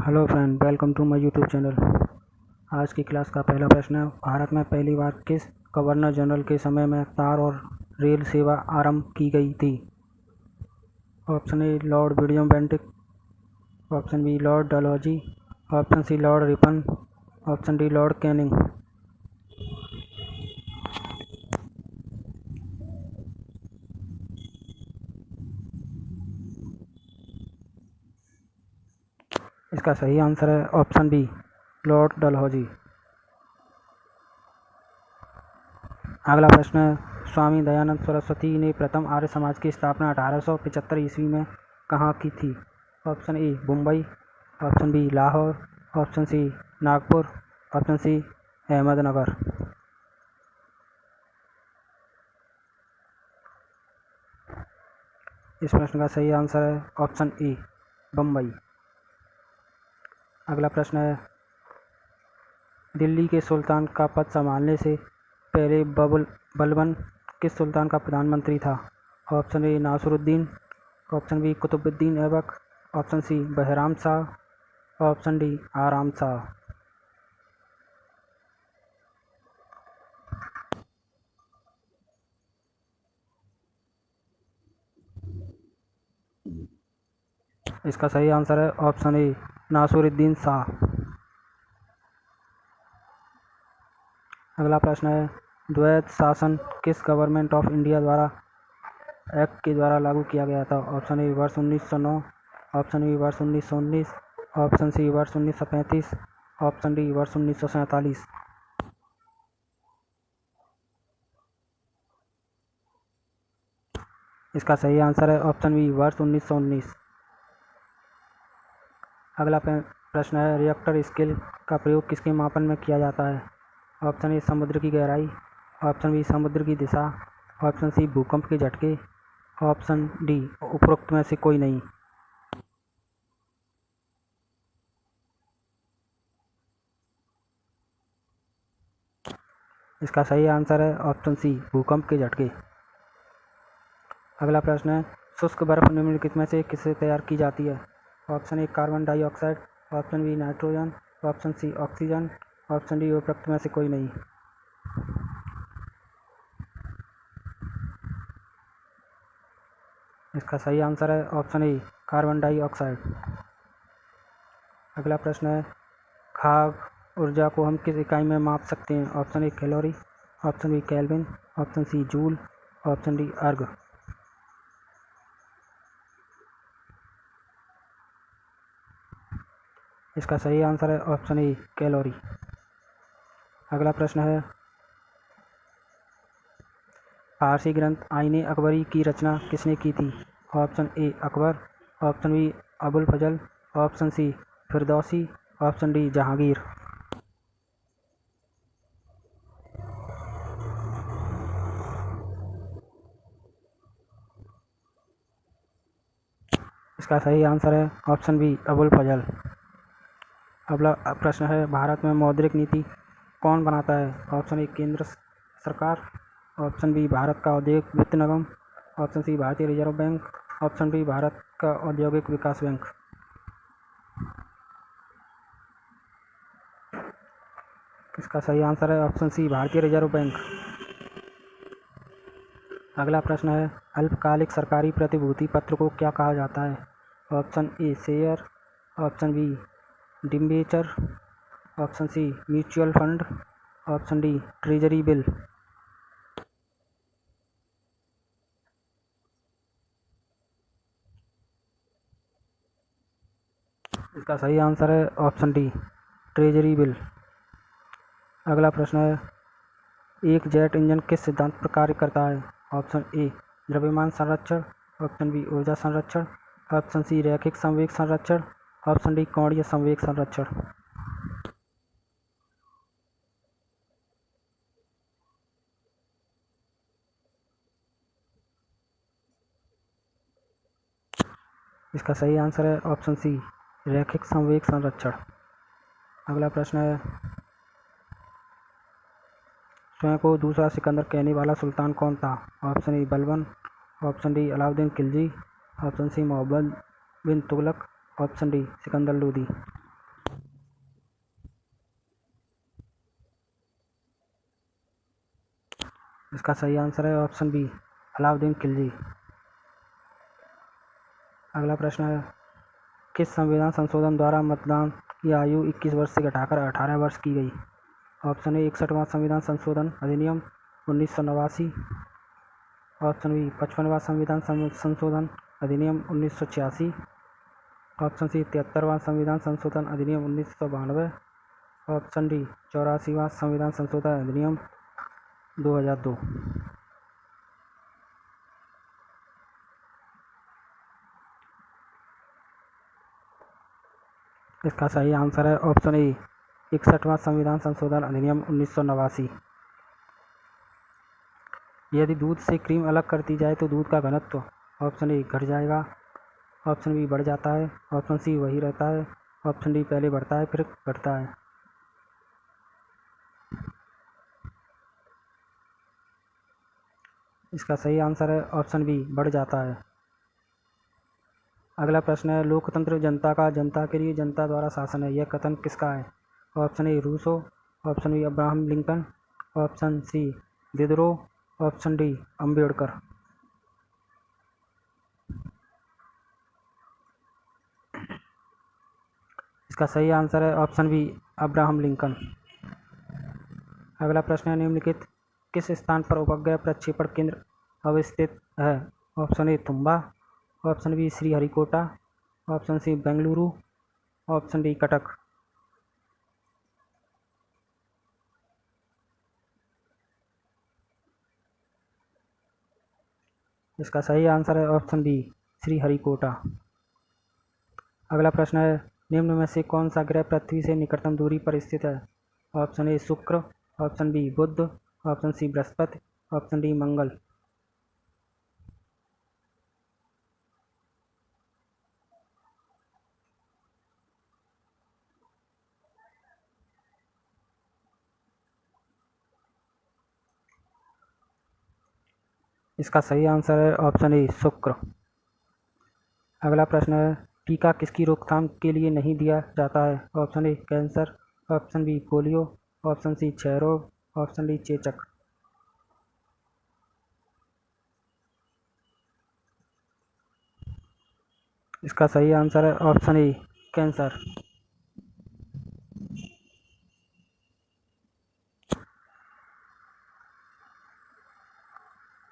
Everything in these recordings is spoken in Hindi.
Hello friend, welcome to my YouTube channel. आज की क्लास का पहला प्रश्न है, भारत में पहली बार किस गवर्नर जनरल के समय में तार और रेल सेवा आरंभ की गई थी? Option A Lord William Bentinck, option B Lord Dalhousie, option C Lord Ripon, option D Lord Canning. इसका सही आंसर है ऑप्शन बी लॉर्ड डलहौजी। अगला प्रश्न है, स्वामी दयानंद सरस्वती ने प्रथम आर्य समाज की स्थापना 1875 ईस्वी में कहाँ की थी? Option A Mumbai, option B Lahore, option C Nagpur, option C Ahmednagar. इस प्रश्न का सही आंसर है ऑप्शन ए बम्बई। अगला प्रश्न है, दिल्ली के सुल्तान का पद संभालने से पहले बलबन किस सुल्तान का प्रधानमंत्री था? Option A Nasiruddin, option B Qutbuddin Aibak, option C Bahram Shah, option D Aram Shah. इसका सही आंसर है ऑप्शन ए नासिरुद्दीन शाह। अगला प्रश्न है, द्वैध शासन किस गवर्नमेंट ऑफ इंडिया द्वारा एक्ट के द्वारा लागू किया गया था? ऑप्शन ए वर्ष 1909, ऑप्शन बी वर्ष 1919, ऑप्शन सी वर्ष 1935, ऑप्शन डी वर्ष 1947। इसका सही आंसर है ऑप्शन बी वर्ष 1919। अगला प्रश्न है, रिएक्टर स्केल का प्रयोग किसके मापन में किया जाता है? ऑप्शन ए समुद्र की गहराई, ऑप्शन बी समुद्र की दिशा, ऑप्शन सी भूकंप के झटके, ऑप्शन डी उपरोक्त में से कोई नहीं। इसका सही आंसर है ऑप्शन सी भूकंप के झटके। अगला प्रश्न है, शुष्क बर्फ निम्नलिखित में से किससे तैयार की जाती है? Option A carbon dioxide, option B nitrogen, option C oxygen, option D उपरोक्त में से कोई नहीं। इसका सही आंसर है ऑप्शन ए कार्बन डाइऑक्साइड। अगला प्रश्न है, खाद्य ऊर्जा को हम किस इकाई में माप सकते हैं? Option A calorie, option B kelvin, option C joule, option D erg. इसका सही आंसर है ऑप्शन ए कैलोरी। अगला प्रश्न है, फारसी ग्रंथ आईने अकबरी की रचना किसने की थी? Option A Akbar, option B Abul Fazl, option C Firdausi, option D Jahangir. इसका सही आंसर है ऑप्शन बी अबुल फजल। अगला प्रश्न है, भारत में मौद्रिक नीति कौन बनाता है? ऑप्शन ए केंद्र सरकार, ऑप्शन बी भारत का औद्योगिक वित्त निगम, ऑप्शन सी भारतीय reserve bank, option D Bharat का औद्योगिक विकास बैंक। इसका सही आंसर है ऑप्शन सी भारतीय रिजर्व बैंक। अगला प्रश्न है, अल्पकालिक सरकारी प्रतिभूति पत्र को क्या कहा जाता है? Option A share, option B debenture, option C mutual fund, option D treasury bill. इसका सही आंसर है ऑप्शन डी ट्रेजरी बिल। अगला प्रश्न है, एक जेट इंजन किस सिद्धांत पर कार्य करता है? ऑप्शन ए द्रव्यमान संरक्षण, ऑप्शन बी ऊर्जा संरक्षण, ऑप्शन सी रैखिक संवेग संरक्षण, ऑप्शन डी कोणीय संवेग संरक्षण। इसका सही आंसर है ऑप्शन सी रैखिक संवेग संरक्षण। अगला प्रश्न है, स्वयं को दूसरा सिकंदर कहने वाला सुल्तान कौन था? Option A Balban, option D Alauddin Khilji, option C Mohammad bin Tughlaq, option D Sikandar Lodi. इसका सही आंसर है ऑप्शन बी, अलाउद्दीन खिलजी। अगला प्रश्न है, किस संविधान संशोधन द्वारा मतदान की आयु 21 वर्ष से घटाकर 18 वर्ष की गई? ऑप्शन ए 61वां संविधान संशोधन अधिनियम 1989, ऑप्शन बी 55वां संविधान संशोधन अधिनियम 1986, ऑप्शन सी 73वां संविधान संशोधन अधिनियम 1992, ऑप्शन डी 84वां संविधान संशोधन अधिनियम 2002। इसका सही आंसर है ऑप्शन ए 61वां संविधान संशोधन अधिनियम 1989। यदि दूध से क्रीम अलग कर दी जाए तो दूध का घनत्व ऑप्शन ए घट जाएगा, ऑप्शन बी बढ़ जाता है, ऑप्शन सी वही रहता है, ऑप्शन डी पहले बढ़ता है फिर घटता है। इसका सही आंसर है ऑप्शन बी, बढ़ जाता है। अगला प्रश्न है, लोकतंत्र जनता का जनता के लिए जनता द्वारा शासन है, यह कथन किसका है? Option A Rousseau, option B Abraham Lincoln, option C Diderot, option D Ambedkar. इसका सही आंसर है ऑप्शन बी, अब्राहम लिंकन। अगला प्रश्न है, निम्नलिखित किस स्थान पर उपग्रह प्रक्षेपण केंद्र अवस्थित है? Option A Thumba, option B Sriharikota, option C Bengaluru, option D Cuttack. इसका सही आंसर है ऑप्शन बी, श्रीहरिकोटा। अगला प्रश्न है, निम्न में से कौन सा ग्रह पृथ्वी से निकटतम दूरी पर स्थित है? Option A Shukra, option B Budh, option C Brihaspati, option D Mangal. इसका सही आंसर है ऑप्शन ए शुक्र। अगला प्रश्न है, टीका किसकी रोकथाम के लिए नहीं दिया जाता है? Option A cancer, option B polio, option C क्षय रोग, ऑप्शन डी चेचक। इसका सही आंसर है ऑप्शन ए कैंसर।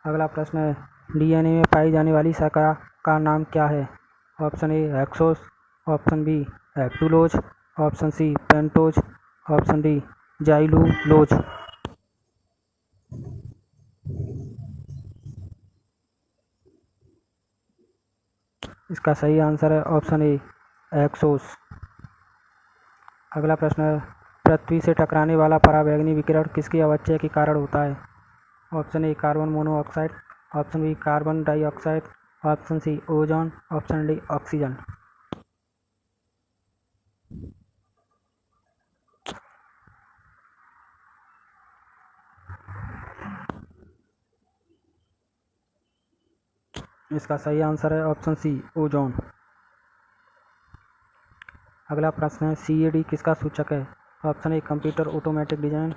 अगला प्रश्न है, डीएनए में पाई जाने वाली शर्करा का नाम क्या है? Option A hexose, option B heptulose, option C pentose, option D xylulose. इसका सही आंसर है ऑप्शन ए हेक्सोस। अगला प्रश्न है, पृथ्वी से टकराने वाला पराबैंगनी विकिरण किसकी अवक्षय के कारण होता है? Option A carbon monoxide, option B carbon dioxide, option C ozone, option D oxygen. इसका सही आंसर है ऑप्शन सी ओजोन। अगला प्रश्न है, CAD किसका सूचक है? Option A computer automatic design,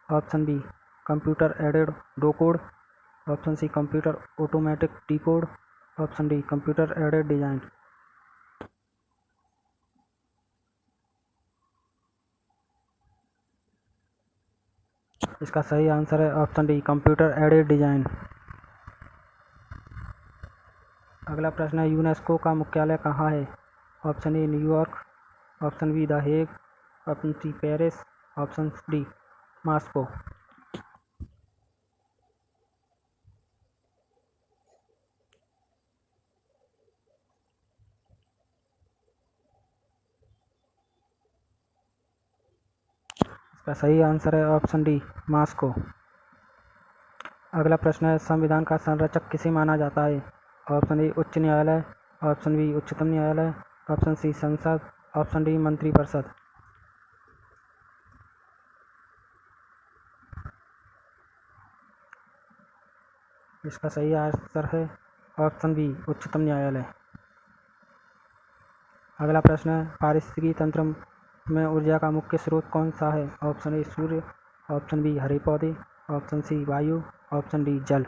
option B computer aided decode, option C computer automatic decode, option D computer aided design. इसका सही आंसर है option D computer aided design. अगला प्रश्न है, यूनेस्को का मुख्यालय कहाँ है? Option A New York, option B the Hague, option C Paris, option D Moscow. इसका सही आंसर है ऑप्शन डी मॉस्को। अगला प्रश्न है, संविधान का संरक्षक किसे माना जाता है? ऑप्शन ए उच्च न्यायालय, ऑप्शन बी उच्चतम न्यायालय, ऑप्शन सी संसद, ऑप्शन डी मंत्रिपरिषद। इसका सही आंसर है ऑप्शन बी उच्चतम न्यायालय। अगला प्रश्न है, पारिस्थितिकी तंत्र में ऊर्जा का मुख्य स्रोत कौन सा है? ऑप्शन ए सूर्य, ऑप्शन बी हरे पौधे, ऑप्शन सी वायु, ऑप्शन डी जल।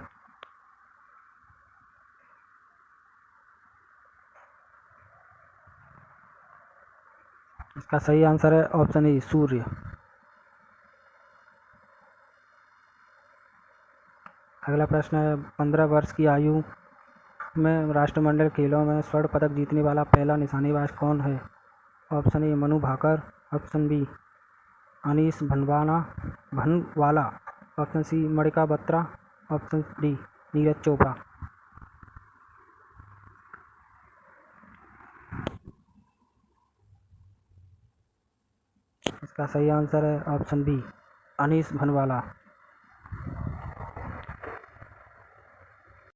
इसका सही आंसर है ऑप्शन ए सूर्य। अगला प्रश्न है 15 वर्ष की आयु में राष्ट्रमंडल खेलों में स्वर्ण पदक जीतने वाला पहला निशानेबाज कौन है? Option A Manu Bhaker, option B Anis Bhanwala, option C Manika Batra, option D Neeraj Chopra. इसका सही आंसर है ऑप्शन बी अनीस भनवाला।